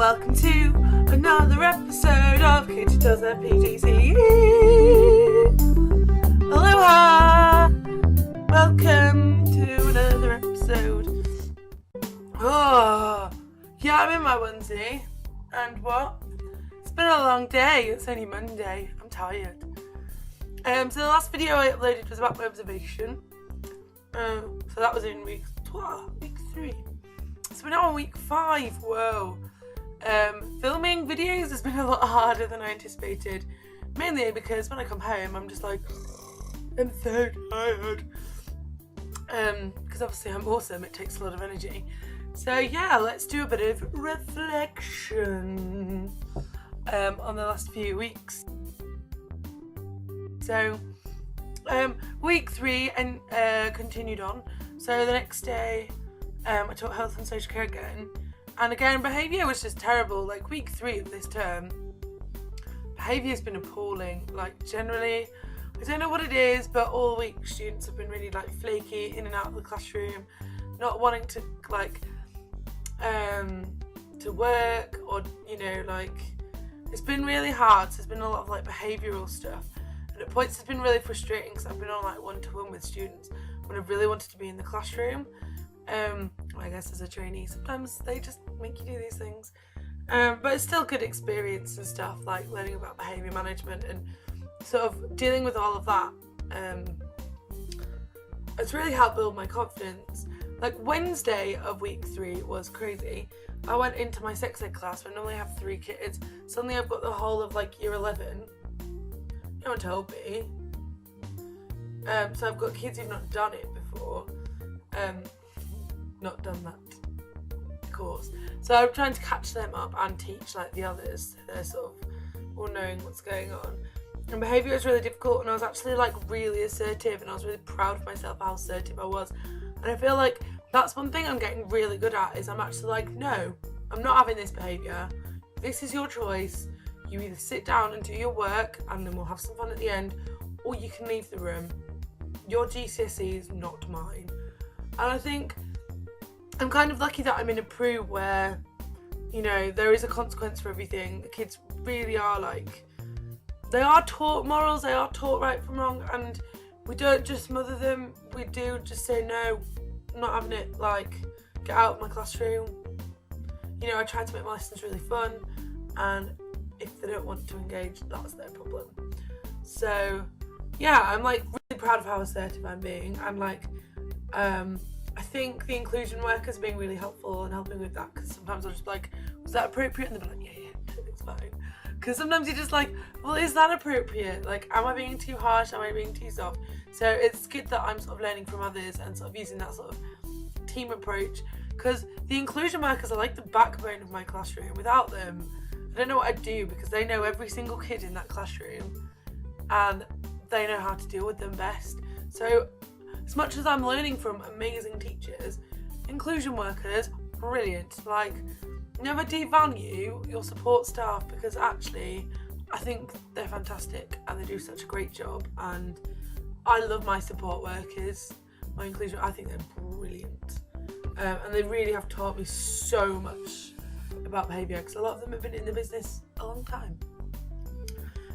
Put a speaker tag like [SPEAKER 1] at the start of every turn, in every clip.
[SPEAKER 1] Welcome to another episode of Katie Does Her pgce. Aloha! Welcome to another episode. Oh, yeah, I'm in my onesie. And what? It's been a long day. It's only Monday. I'm tired. So the last video I uploaded was about my observation. So that was in week 3. So we're now on week 5. Whoa. Filming videos has been a lot harder than I anticipated. Mainly because when I come home, I'm just like, I'm so tired. Because obviously I'm awesome. It takes a lot of energy. So yeah, let's do a bit of reflection on the last few weeks. So week 3 and continued on. So the next day I taught health and social care again, and again behaviour was just terrible. Like week 3 of this term, behaviour has been appalling. Like generally, I don't know what it is, but all week students have been really like flaky, in and out of the classroom, not wanting to like to work, or like it's been really hard. So there's been a lot of like behavioural stuff, and at points it's been really frustrating because I've been on like one-to-one with students when I really wanted to be in the classroom. I guess as a trainee sometimes they just make you do these things, but it's still good experience and stuff, like learning about behaviour management and sort of dealing with all of that. It's really helped build my confidence. Like Wednesday of week 3 was crazy. I went into my sex ed class where I normally have 3 kids. Suddenly I've got the whole of like year 11. No one told me. So I've got kids who've not done it before. Not done that course. So I'm trying to catch them up and teach like the others. So they're sort of all knowing what's going on. And behaviour was really difficult, and I was actually like really assertive, and I was really proud of myself how assertive I was. And I feel like that's one thing I'm getting really good at, is I'm actually like, no, I'm not having this behaviour. This is your choice. You either sit down and do your work and then we'll have some fun at the end, or you can leave the room. Your GCSE is not mine. And I think I'm kind of lucky that I'm in a PRU where, there is a consequence for everything. The kids really are like, they are taught morals, they are taught right from wrong, and we don't just mother them, we do just say, no, I'm not having it, like, get out of my classroom. I try to make my lessons really fun, and if they don't want to engage, that's their problem. So, yeah, I'm, like, really proud of how assertive I'm being. I'm, like, I think the inclusion workers are being really helpful and helping with that, because sometimes I'll just be like, was that appropriate? And they'll be like, yeah, it's fine. Because sometimes you're just like, well, is that appropriate? Like, am I being too harsh? Am I being too soft? So it's good that I'm sort of learning from others and sort of using that sort of team approach, because the inclusion workers are like the backbone of my classroom. Without them, I don't know what I'd do, because they know every single kid in that classroom and they know how to deal with them best. So as much as I'm learning from amazing teachers, inclusion workers, brilliant. Like, never devalue your support staff, because actually I think they're fantastic and they do such a great job, and I love my support workers, my inclusion. I think they're brilliant, and they really have taught me so much about behaviour, because a lot of them have been in the business a long time.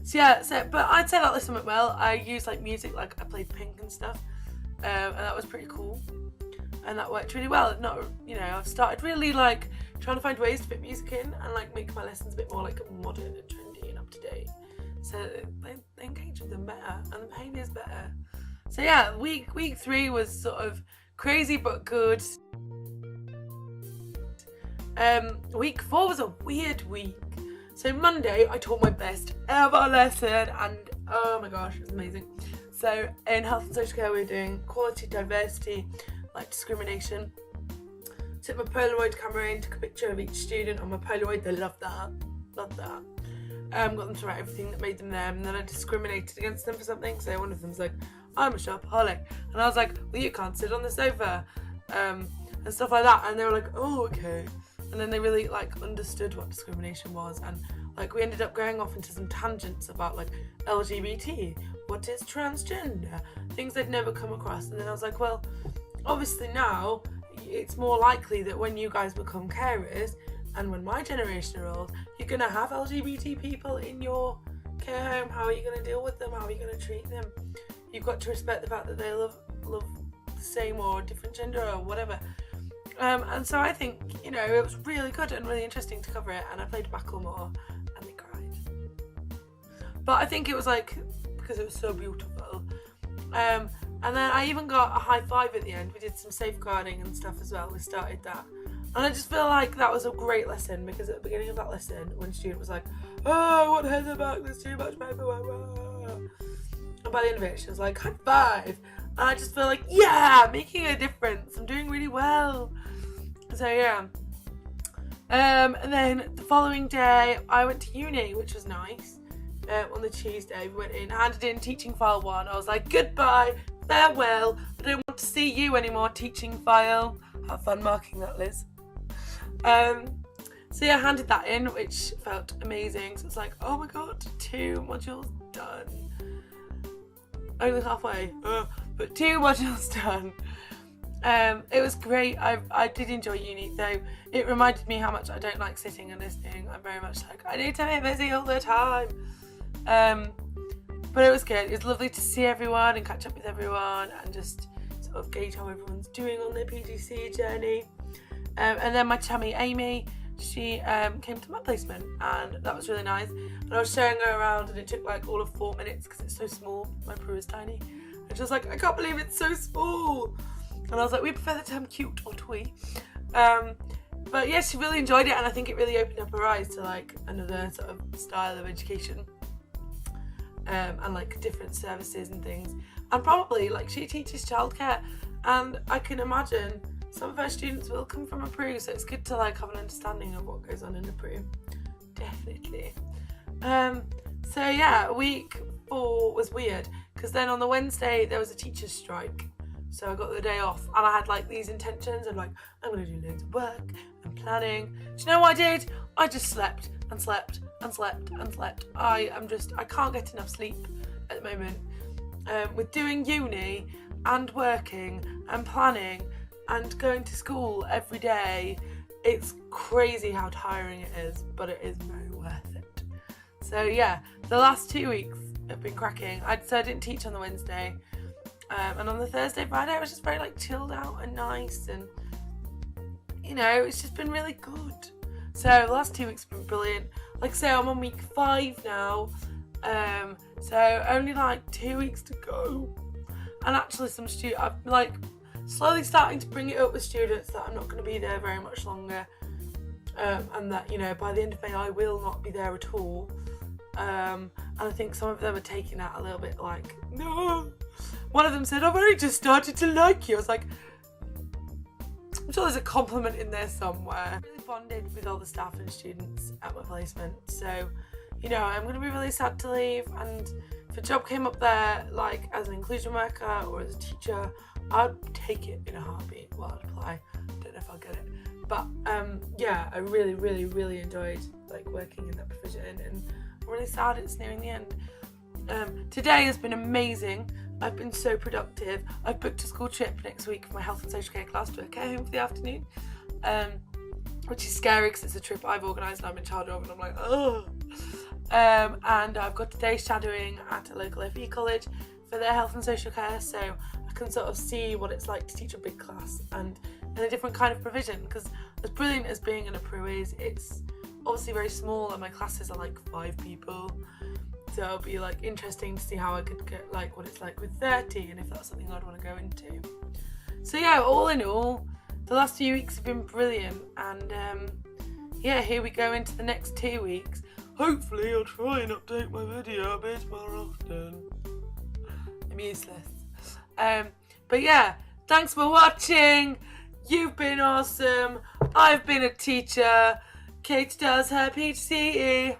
[SPEAKER 1] So yeah, but I'd say that this went well. I used like music, like I played Pink and stuff, and that was pretty cool, and that worked really well. I've started really like trying to find ways to fit music in and like make my lessons a bit more like modern and trendy and up to date, so they engage with them better and the behaviour is better. So yeah, week 3 was sort of crazy but good. Week 4 was a weird week. So Monday I taught my best ever lesson, and oh my gosh, it was amazing. So in health and social care, we're doing equality, diversity, like discrimination. Took my Polaroid camera in, took a picture of each student on my Polaroid. They loved that. Got them to write everything that made them them, and then I discriminated against them for something. So one of them's like, I'm a shopaholic, and I was like, well, you can't sit on the sofa, and stuff like that. And they were like, oh, okay. And then they really like understood what discrimination was, and like we ended up going off into some tangents about like LGBT, what is transgender, things they'd never come across. And then I was like, well, obviously now it's more likely that when you guys become carers And when my generation are old, you're going to have LGBT people in your care home. How are you going to deal with them? How are you going to treat them? You've got to respect the fact that they love the same or different gender or whatever. And so I think, you know, it was really good and really interesting to cover it. And I played Macklemore and they cried. But I think it was like, because it was so beautiful. And then I even got a high five at the end. We did some safeguarding and stuff as well. We started that. And I just feel like that was a great lesson, because at the beginning of that lesson, when the student was like, oh, I want heads back, there's too much paperwork. And by the end of it, she was like, high five. And I just feel like, yeah, making a difference. I'm doing really well. So yeah. And then the following day, I went to uni, which was nice. On the Tuesday, we went in, handed in teaching file 1. I was like, goodbye, farewell. I don't want to see you anymore, teaching file. Have fun marking that, Liz. So yeah, I handed that in, which felt amazing. So it's like, oh my god, 2 modules done. Only halfway, but 2 modules done. It was great. I did enjoy uni, though. It reminded me how much I don't like sitting and listening. I'm very much like, I need to be busy all the time. But it was good. It was lovely to see everyone and catch up with everyone and just sort of gauge how everyone's doing on their pgce journey. And then my chummy Amy, she came to my placement, and that was really nice. And I was showing her around, and it took like all of 4 minutes because it's so small. My Peru is tiny. And she was like, I can't believe it's so small. And I was like, we prefer the term cute or twee. But yeah, she really enjoyed it, and I think it really opened up her eyes to like another sort of style of education. And like different services and things. And probably like she teaches childcare, and I can imagine some of her students will come from a Peru, so it's good to like have an understanding of what goes on in a Peru. Definitely. So yeah, week 4 was weird, because then on the Wednesday there was a teacher's strike. So I got the day off, and I had like these intentions of like, I'm going to do loads of work and planning. Do you know what I did? I just slept and slept and slept and slept. I can't get enough sleep at the moment. With doing uni and working and planning and going to school every day, it's crazy how tiring it is, but it is very worth it. So yeah, the last 2 weeks have been cracking. I didn't teach on the Wednesday, and on the Thursday, Friday, I was just very like chilled out and nice, and you know, it's just been really good. So the last 2 weeks have been brilliant. Like I say, I'm on week 5 now, so only like 2 weeks to go. And actually I'm like slowly starting to bring it up with students that I'm not going to be there very much longer, and that, you know, by the end of May I will not be there at all. And I think some of them are taking that a little bit like, no. One of them said, I've only just started to like you. I was like, I'm sure there's a compliment in there somewhere. I really bonded with all the staff and students at my placement. So, you know, I'm going to be really sad to leave, and if a job came up there, like as an inclusion worker or as a teacher, I'd take it in a heartbeat. Well, I'd apply. Don't know if I'll get it. But yeah, I really, really, really enjoyed like working in that provision, and I'm really sad it's nearing the end. Today has been amazing. I've been so productive. I've booked a school trip next week for my health and social care class to a care home for the afternoon, which is scary because it's a trip I've organised and I'm in charge of, and I'm like, oh. And I've got today shadowing at a local FE college for their health and social care, so I can sort of see what it's like to teach a big class and in a different kind of provision, because as brilliant as being in a Peru is, it's obviously very small and my classes are like 5 people. So it'll be like interesting to see how I could get like what it's like with 30, and if that's something I'd want to go into. So yeah, all in all, the last few weeks have been brilliant, and yeah, here we go into the next 2 weeks. Hopefully I'll try and update my video a bit more often. I'm useless. But yeah, thanks for watching. You've been awesome. I've been a teacher. Kate does her pgce.